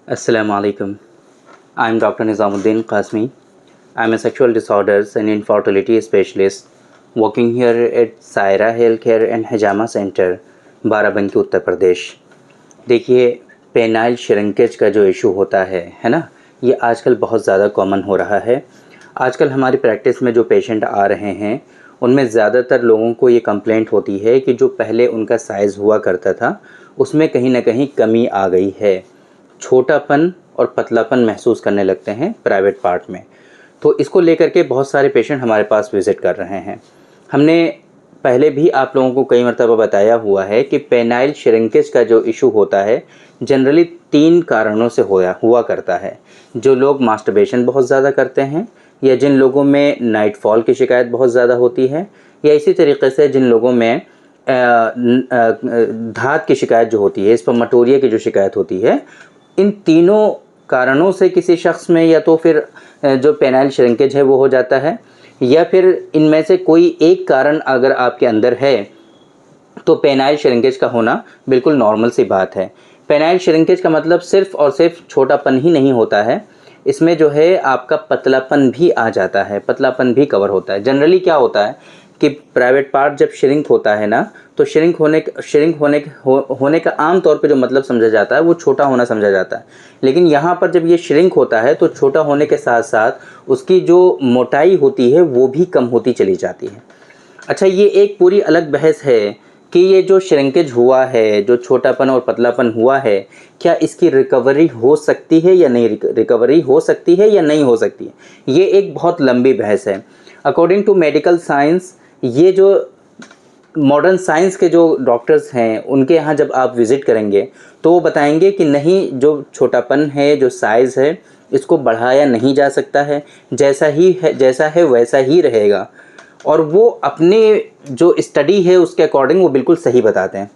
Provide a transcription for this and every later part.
Assalamu alaikum. I am Dr. Nizamuddin Qasmi. I am a sexual disorders and infertility specialist working here at Saira Healthcare and Hijama Center, Barabanki Uttar Pradesh. देखिए, penile shrinkage का जो issue होता है ना, ये आजकल बहुत ज़्यादा कॉमन हो रहा है। आजकल हमारी प्रैक्टिस में जो पेशेंट आ रहे हैं उनमें ज़्यादातर लोगों को ये कंप्लेंट होती है कि जो पहले उनका साइज़ हुआ करता था उसमें कहीं ना कहीं कमी आ गई है, छोटापन और पतलापन महसूस करने लगते हैं प्राइवेट पार्ट में। तो इसको लेकर के बहुत सारे पेशेंट हमारे पास विज़िट कर रहे हैं। हमने पहले भी आप लोगों को कई मरतबा बताया हुआ है कि पेनाइल श्रिंकेज का जो इशू होता है जनरली 3 कारणों से हुआ करता है। जो लोग मास्टरबेशन बहुत ज़्यादा करते हैं, या जिन लोगों में नाइट फॉल की शिकायत बहुत ज़्यादा होती है, या इसी तरीके से जिन लोगों में धात की शिकायत जो होती है, स्पर्मेटोरिया की जो शिकायत होती है, इन तीनों कारणों से किसी शख्स में या तो फिर जो पेनाइल श्रिंकेज है वो हो जाता है, या फिर इनमें से कोई एक कारण अगर आपके अंदर है तो पेनाइल श्रिंकेज का होना बिल्कुल नॉर्मल सी बात है। पेनाइल श्रिंकेज का मतलब सिर्फ़ और सिर्फ छोटापन ही नहीं होता है, इसमें जो है आपका पतलापन भी आ जाता है, पतलापन भी कवर होता है। जनरली क्या होता है कि प्राइवेट पार्ट जब श्रिंक होता है ना, तो श्रिंक होने का आम तौर पे जो मतलब समझा जाता है वो छोटा होना समझा जाता है। लेकिन यहाँ पर जब ये श्रिंक होता है तो छोटा होने के साथ साथ उसकी जो मोटाई होती है वो भी कम होती चली जाती है। अच्छा, ये एक पूरी अलग बहस है कि ये जो श्रिंकेज हुआ है, जो छोटापन और पतलापन हुआ है, क्या इसकी रिकवरी हो सकती है या नहीं, रिकवरी हो सकती है या नहीं हो सकती है, ये एक बहुत लंबी बहस है। अकॉर्डिंग टू मेडिकल साइंस, ये जो मॉडर्न साइंस के जो डॉक्टर्स हैं उनके यहाँ जब आप विज़िट करेंगे तो वो बताएंगे कि नहीं, जो छोटापन है, जो साइज़ है, इसको बढ़ाया नहीं जा सकता है, जैसा है वैसा ही रहेगा। और वो अपने जो स्टडी है उसके अकॉर्डिंग वो बिल्कुल सही बताते हैं।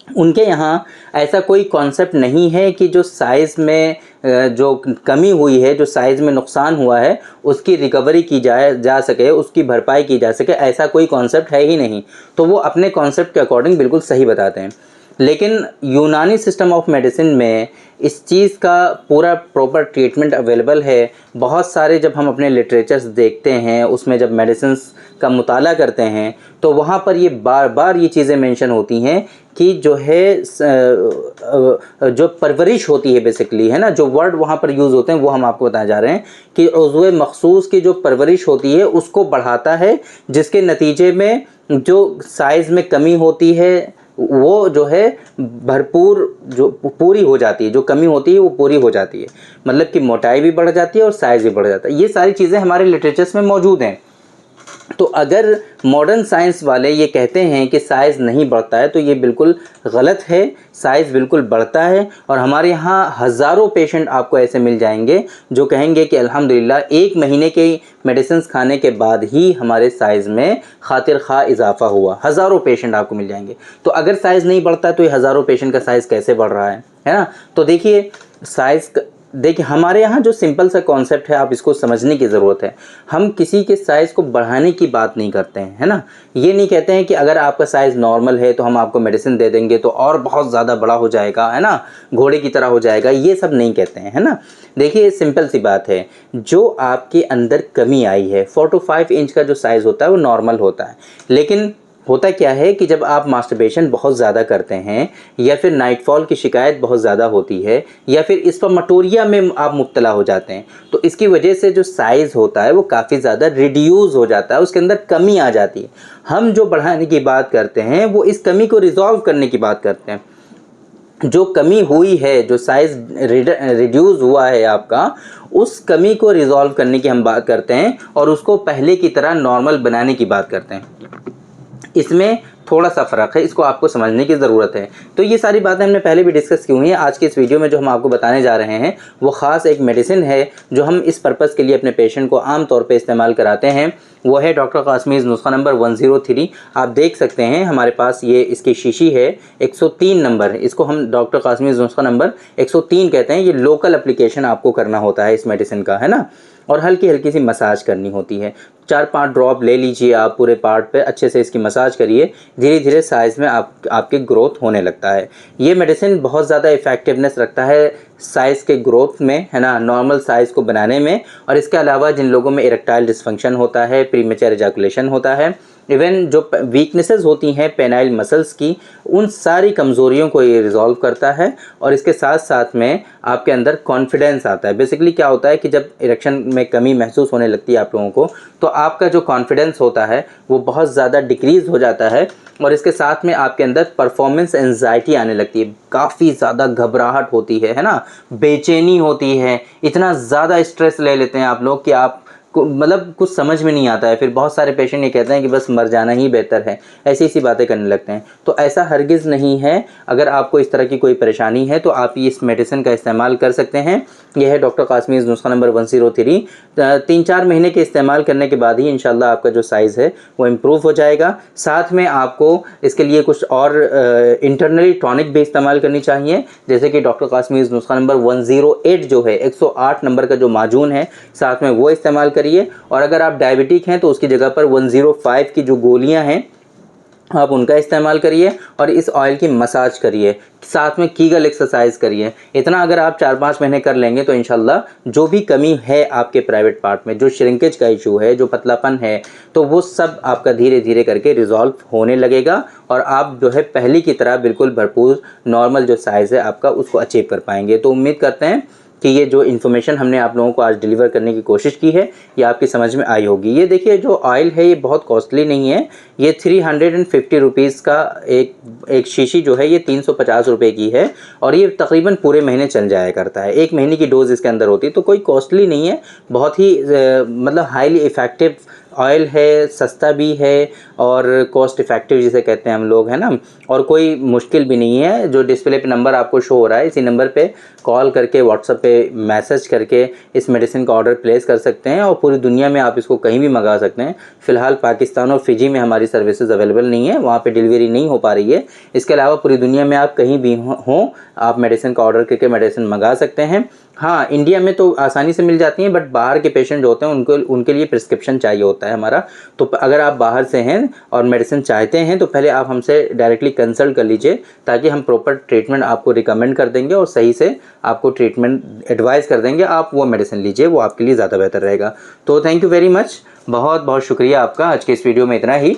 उनके यहाँ ऐसा कोई कॉन्सेप्ट नहीं है कि जो साइज़ में जो कमी हुई है, जो साइज़ में नुकसान हुआ है, उसकी रिकवरी की जा सके, उसकी भरपाई की जा सके, ऐसा कोई कॉन्सेप्ट है ही नहीं। तो वो अपने कॉन्सेप्ट के अकॉर्डिंग बिल्कुल सही बताते हैं। लेकिन यूनानी सिस्टम ऑफ मेडिसिन में इस चीज़ का पूरा प्रॉपर ट्रीटमेंट अवेलेबल है। बहुत सारे जब हम अपने लिटरेचर्स देखते हैं, उसमें जब मेडिसिन्स का मुताला करते हैं तो वहाँ पर ये बार बार ये चीज़ें मेंशन होती हैं कि जो है जो परवरिश होती है बेसिकली, है ना, जो वर्ड वहाँ पर यूज़ होते हैं वो हम आपको बताने जा रहे हैं कि उज़्व मख़सूस की जो परवरिश होती है उसको बढ़ाता है, जिसके नतीजे में जो साइज़ में कमी होती है वो जो है भरपूर जो पूरी हो जाती है, जो कमी होती है वो पूरी हो जाती है। मतलब कि मोटाई भी बढ़ जाती है और साइज़ भी बढ़ जाता है। ये सारी चीज़ें हमारे लिटरेचर्स में मौजूद हैं। तो अगर मॉडर्न साइंस वाले ये कहते हैं कि साइज़ नहीं बढ़ता है तो ये बिल्कुल गलत है। साइज़ बिल्कुल बढ़ता है, और हमारे यहाँ हज़ारों पेशेंट आपको ऐसे मिल जाएंगे जो कहेंगे कि अल्हम्दुलिल्लाह 1 महीने के मेडिसिन खाने के बाद ही हमारे साइज़ में खातिर खा इजाफ़ा हुआ। हज़ारों पेशेंट आपको मिल जाएंगे। तो अगर साइज़ नहीं बढ़ता तो ये हज़ारों पेशेंट का साइज़ कैसे बढ़ रहा है ना। तो देखिए, देखिए हमारे यहाँ जो सिंपल सा कॉन्सेप्ट है, आप इसको समझने की ज़रूरत है। हम किसी के साइज़ को बढ़ाने की बात नहीं करते हैं, है ना। ये नहीं कहते हैं कि अगर आपका साइज़ नॉर्मल है तो हम आपको मेडिसिन दे देंगे तो और बहुत ज़्यादा बड़ा हो जाएगा, है ना, घोड़े की तरह हो जाएगा, ये सब नहीं कहते हैं, है ना। देखिए सिंपल सी बात है, जो आपके अंदर कमी आई है, 4 to 5 इंच का जो साइज़ होता है वो नॉर्मल होता है। लेकिन होता क्या है कि जब आप मास्टरबेशन बहुत ज़्यादा करते हैं, या फिर नाइटफॉल की शिकायत बहुत ज़्यादा होती है, या फिर स्पर्मेटोरिया में आप मुब्तला हो जाते हैं, तो इसकी वजह से जो साइज़ होता है वो काफ़ी ज़्यादा रिड्यूस हो जाता है, उसके अंदर कमी आ जाती है। हम जो बढ़ाने की बात करते हैं वो इस कमी को रिज़ॉल्व करने की बात करते हैं। जो कमी हुई है, जो साइज़ रिड्यूस हुआ है आपका, उस कमी को रिज़ॉल्व करने की हम बात करते हैं और उसको पहले की तरह नॉर्मल बनाने की बात करते हैं। इसमें थोड़ा सा फ़र्क है, इसको आपको समझने की ज़रूरत है। तो ये सारी बातें हमने पहले भी डिस्कस की हुई हैं। आज के इस वीडियो में जो हम आपको बताने जा रहे हैं वो ख़ास एक मेडिसिन है जो हम इस पर्पज़ के लिए अपने पेशेंट को आम तौर पे इस्तेमाल कराते हैं। वो है डॉक्टर कासमीज़ नुस्खा नंबर 103। आप देख सकते हैं हमारे पास ये इसकी शीशी है 103 नंबर। इसको हम डॉक्टर कासमीज़ नुस्खा नंबर 103 कहते हैं। ये लोकल एप्लीकेशन आपको करना होता है इस मेडिसिन का, है ना, और हल्की हल्की सी मसाज करनी होती है। 4-5 ड्रॉप ले लीजिए आप पूरे पार्ट पे, अच्छे से इसकी मसाज करिए। धीरे धीरे साइज़ में आपकी ग्रोथ होने लगता है। ये मेडिसिन बहुत ज़्यादा इफ़ेक्टिवनेस रखता है साइज़ के ग्रोथ में, है ना, नॉर्मल साइज़ को बनाने में। और इसके अलावा जिन लोगों में इरेक्टाइल डिसफंक्शन होता है, प्रीमेच्योर एजाकुलेशन होता है, इवन जो वीकनेसेस होती हैं पेनाइल मसल्स की, उन सारी कमज़ोरियों को ये रिज़ॉल्व करता है। और इसके साथ साथ में आपके अंदर कॉन्फिडेंस आता है। बेसिकली क्या होता है कि जब इरेक्शन में कमी महसूस होने लगती है आप लोगों को, तो आपका जो कॉन्फिडेंस होता है वो बहुत ज़्यादा डिक्रीज़ हो जाता है। और इसके साथ में आपके अंदर परफॉर्मेंस एंजाइटी आने लगती है, काफ़ी ज़्यादा घबराहट होती है ना, बेचैनी होती है, इतना ज़्यादा स्ट्रेस ले लेते हैं आप लोग कि आप मतलब कुछ समझ में नहीं आता है। फिर बहुत सारे पेशेंट ये कहते हैं कि बस मर जाना ही बेहतर है, ऐसी बातें करने लगते हैं। तो ऐसा हरगिज़ नहीं है। अगर आपको इस तरह की कोई परेशानी है तो आप इस मेडिसिन का इस्तेमाल कर सकते हैं। यह है डॉक्टर कासमीज़ नुस्खा नंबर 103। 3-4 महीने के इस्तेमाल करने के बाद ही इंशाल्लाह आपका जो साइज़ है वो इम्प्रूव हो जाएगा। साथ में आपको इसके लिए कुछ और इंटरनली टॉनिक भी इस्तेमाल करनी चाहिए, जैसे कि डॉक्टर कासमीज़ नुस्खा नंबर 108 जो है 108 नंबर का जो माजून है, साथ में वो इस्तेमाल करिए। और अगर आप डायबिटिक हैं तो उसकी जगह पर 105 की जो गोलियां हैं आप उनका इस्तेमाल करिए और इस ऑयल की मसाज करिए, साथ में कीगल एक्सरसाइज करिए। इतना अगर आप 4-5 महीने कर लेंगे तो इंशाल्लाह जो भी कमी है आपके प्राइवेट पार्ट में, जो श्रिंकेज का इशू है, जो पतलापन है, तो वो सब आपका धीरे धीरे करके रिजॉल्व होने लगेगा और आप जो है पहले की तरह बिल्कुल भरपूर नॉर्मल जो साइज़ है आपका उसको अचीव कर पाएंगे। तो उम्मीद करते हैं कि ये जो इन्फॉर्मेशन हमने आप लोगों को आज डिलीवर करने की कोशिश की है ये आपकी समझ में आई होगी। ये देखिए जो ऑयल है ये बहुत कॉस्टली नहीं है। ये 350 रुपीज़ का एक शीशी जो है ये 350 रुपये की है और ये तकरीबन पूरे महीने चल जाया करता है। 1 महीने की डोज इसके अंदर होती है, तो कोई कॉस्टली नहीं है, बहुत ही मतलब हाईली इफ़ेक्टिव ऑयल है, सस्ता भी है और कॉस्ट इफ़ेक्टिव जिसे कहते हैं हम लोग, है ना, और कोई मुश्किल भी नहीं है। जो डिस्प्ले पे नंबर आपको शो हो रहा है इसी नंबर पे कॉल करके, व्हाट्सएप पे मैसेज करके इस मेडिसिन का ऑर्डर प्लेस कर सकते हैं और पूरी दुनिया में आप इसको कहीं भी मंगा सकते हैं। फ़िलहाल पाकिस्तान और फिजी में हमारी सर्विसेज अवेलेबल नहीं है, वहाँ पे डिलीवरी नहीं हो पा रही है। इसके अलावा पूरी दुनिया में आप कहीं भी हों आप मेडिसिन का ऑर्डर करके मेडिसिन मंगा सकते हैं। हाँ, इंडिया में तो आसानी से मिल जाती हैं, बट बाहर के पेशेंट जो होते हैं उनके लिए प्रिस्क्रिप्शन चाहिए होता है हमारा। तो अगर आप बाहर से हैं और मेडिसिन चाहते हैं तो पहले आप हमसे डायरेक्टली कंसल्ट कर लीजिए, ताकि हम प्रॉपर ट्रीटमेंट आपको रिकमेंड कर देंगे और सही से आपको ट्रीटमेंट एडवाइस कर देंगे। आप वो मेडिसिन लीजिए, वो आपके लिए ज़्यादा बेहतर रहेगा। तो थैंक यू वेरी मच, बहुत बहुत शुक्रिया आपका। आज के इस वीडियो में इतना ही।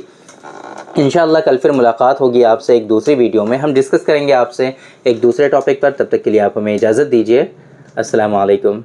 इंशाअल्लाह कल फिर मुलाकात होगी आपसे एक दूसरी वीडियो में, हम डिस्कस करेंगे आपसे एक दूसरे टॉपिक पर। तब तक के लिए आप हमें इजाज़त दीजिए। अस्सलामु अलैकुम।